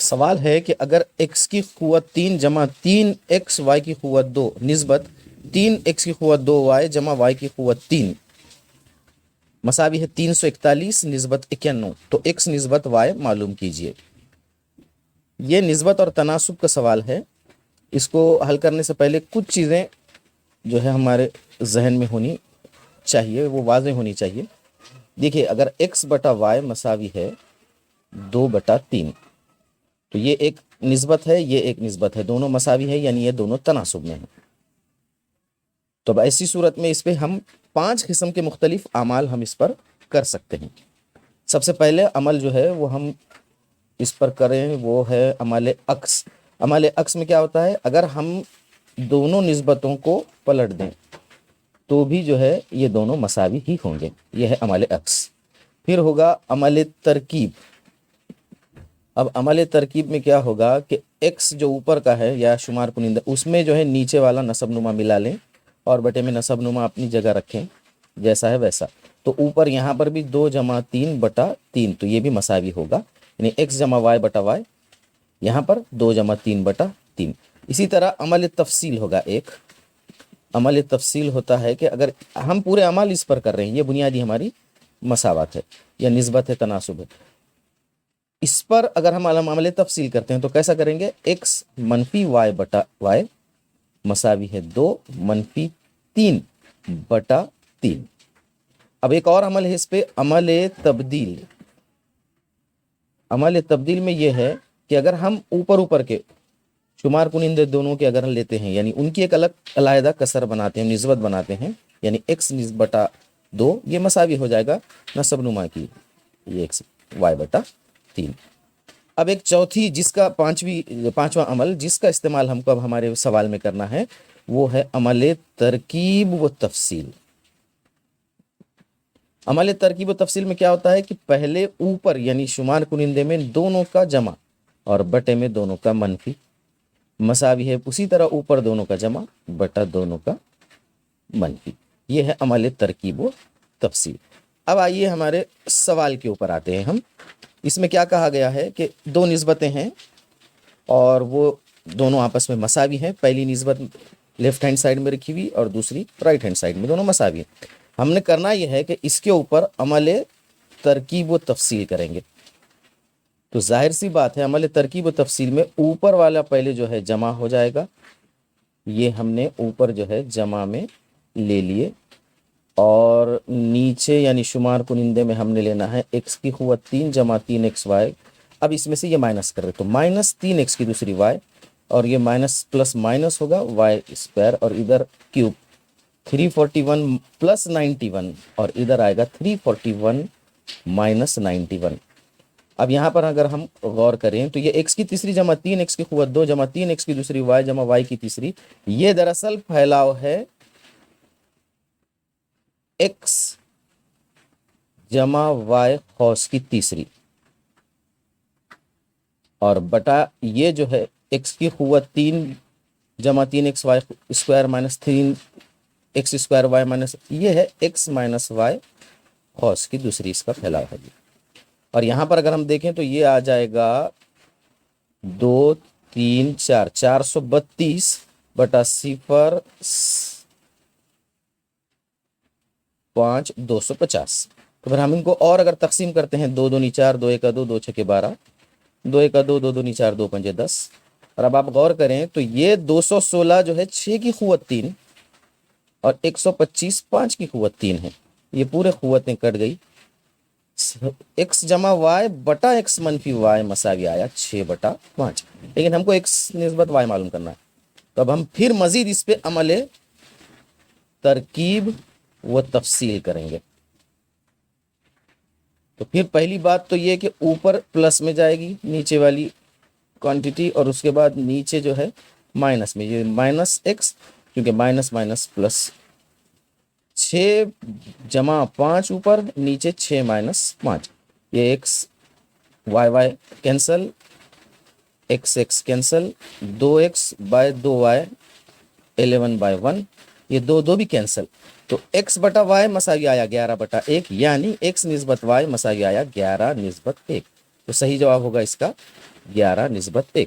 سوال ہے کہ اگر x کی قوت 3 جمع 3x y کی قوت 2 نسبت 3x کی قوت 2y جمع y کی قوت 3 مساوی ہے 341 نسبت 91 تو x نسبت y معلوم کیجئے۔ یہ نسبت اور تناسب کا سوال ہے۔ اس کو حل کرنے سے پہلے کچھ چیزیں جو ہے ہمارے ذہن میں ہونی چاہیے، وہ واضح ہونی چاہیے۔ دیکھیے، اگر x بٹا y مساوی ہے 2/3 تو یہ ایک نسبت ہے، یہ ایک نسبت ہے، دونوں مساوی ہے، یعنی یہ دونوں تناسب میں ہیں۔ تو اب ایسی صورت میں اس پہ ہم 5 قسم کے مختلف اعمال ہم اس پر کر سکتے ہیں۔ سب سے پہلے عمل جو ہے وہ ہم اس پر کریں وہ ہے عمل عکس۔ عمل عکس میں کیا ہوتا ہے؟ اگر ہم دونوں نسبتوں کو پلٹ دیں تو بھی جو ہے یہ دونوں مساوی ہی ہوں گے، یہ ہے عمل عکس۔ پھر ہوگا عمل ترکیب۔ اب عمل ترکیب میں کیا ہوگا کہ x جو اوپر کا ہے یا شمار کنندہ، اس میں جو ہے نیچے والا نسب نما ملا لیں اور بٹے میں نسب نما اپنی جگہ رکھیں جیسا ہے ویسا۔ تو اوپر یہاں پر بھی 2 جمع 3/3 تو یہ بھی مساوی ہوگا، یعنی x جمع y بٹا y، یہاں پر 2 جمع 3/3۔ اسی طرح عمل تفصیل ہوگا ایک۔ عمل تفصیل ہوتا ہے کہ اگر ہم پورے عمل اس پر کر رہے ہیں، یہ بنیادی ہماری مساوات ہے یا نسبت ہے، تناسب ہے۔ اس پر اگر ہم عمل تفصیل کرتے ہیں تو کیسا کریں گے؟ x منفی y بٹا y مساوی ہے 2 منفی 3/3۔ اب ایک اور عمل ہے اس پہ، عمل تبدیل۔ عمل تبدیل میں یہ ہے کہ اگر ہم اوپر کے شمار کنندے دونوں کے اگر لیتے ہیں، یعنی ان کی ایک الگ علیحدہ کسر بناتے ہیں، نسبت بناتے ہیں، یعنی x بٹا 2 یہ مساوی ہو جائے گا نسب نما کی، یہ x y بٹا 3۔ اب ایک چوتھی جس کا پانچواں عمل جس کا استعمال ہم کو اب ہمارے سوال میں کرنا ہے وہ ہے عمل ترکیب و تفصیل۔ عمل ترکیب و تفصیل میں کیا ہوتا ہے کہ پہلے اوپر یعنی شمار کنندے میں دونوں کا جمع اور بٹے میں دونوں کا منفی مساوی ہے، اسی طرح اوپر دونوں کا جمع بٹا دونوں کا منفی، یہ ہے عمل ترکیب و تفصیل۔ اب آئیے ہمارے سوال کے اوپر آتے ہیں ہم۔ اس میں کیا کہا گیا ہے کہ 2 نسبتیں ہیں اور وہ دونوں آپس میں مساوی ہیں۔ پہلی نسبت لیفٹ ہینڈ سائڈ میں رکھی ہوئی اور دوسری رائٹ ہینڈ سائڈ میں، دونوں مساوی ہیں۔ ہم نے کرنا یہ ہے کہ اس کے اوپر عمل ترکیب و تفصیل کریں گے۔ تو ظاہر سی بات ہے عمل ترکیب و تفصیل میں اوپر والا پہلے جو ہے جمع ہو جائے گا، یہ ہم نے اوپر جو ہے جمع میں لے لیے، اور نیچے یعنی شمار کنندے میں ہم نے لینا ہے x کی قوت 3 جمع 3xy۔ اب اس میں سے یہ مائنس کر رہے تو مائنس 3x کی دوسری y، اور یہ مائنس پلس مائنس ہوگا y اسکوائر، اور ادھر کیوب 341 پلس 91، اور ادھر آئے گا 341 مائنس 91۔ اب یہاں پر اگر ہم غور کریں تو یہ x کی تیسری جمع 3x کی قوت 2 جمع 3x کی دوسری y جمع y کی تیسری، یہ دراصل پھیلاؤ ہے x جمع y قوس کی تیسری، اور بٹا یہ جو ہے x کی قوت 3 جمع 3xy square minus 3x square y minus, یہ ہے x مائنس y قوس کی دوسری، اس کا پھیلاؤ ہے۔ اور یہاں پر اگر ہم دیکھیں تو یہ آ جائے گا 2 3 4 432 بٹا 0 5 250۔ تو پھر ہم ان کو اور اگر تقسیم کرتے ہیں 2 2 4 2 1 2 2 6 12 2 1 2 2 2 4 2 5 10، اور اب آپ غور کریں تو یہ 216 جو ہے 6 کی قوت 3 اور 125 5 کی قوت 3 ہے، یہ پورے قوتیں کٹ گئی۔ x جمع y بٹا x منفی y مساوی آیا 6/5، لیکن ہم کو x نسبت y معلوم کرنا ہے، تو اب ہم پھر مزید اس پہ عمل ترکیب و تفصیل کریں گے۔ تو پھر پہلی بات تو یہ کہ اوپر پلس میں جائے گی نیچے والی کوانٹٹی، اور اس کے بعد نیچے جو ہے مائنس میں، یہ مائنس x کیونکہ مائنس مائنس پلس، 6 جمع 5 اوپر، نیچے 6 مائنس 5، یہ x y cancel, x cancel, 2x by 2y 11/1، یہ 2 2 بھی کینسل، تو x بٹا y مساوی آیا 11/1، یعنی x نسبت y مساوی آیا 11 نسبت 1۔ تو صحیح جواب ہوگا اس کا 11 نسبت 1.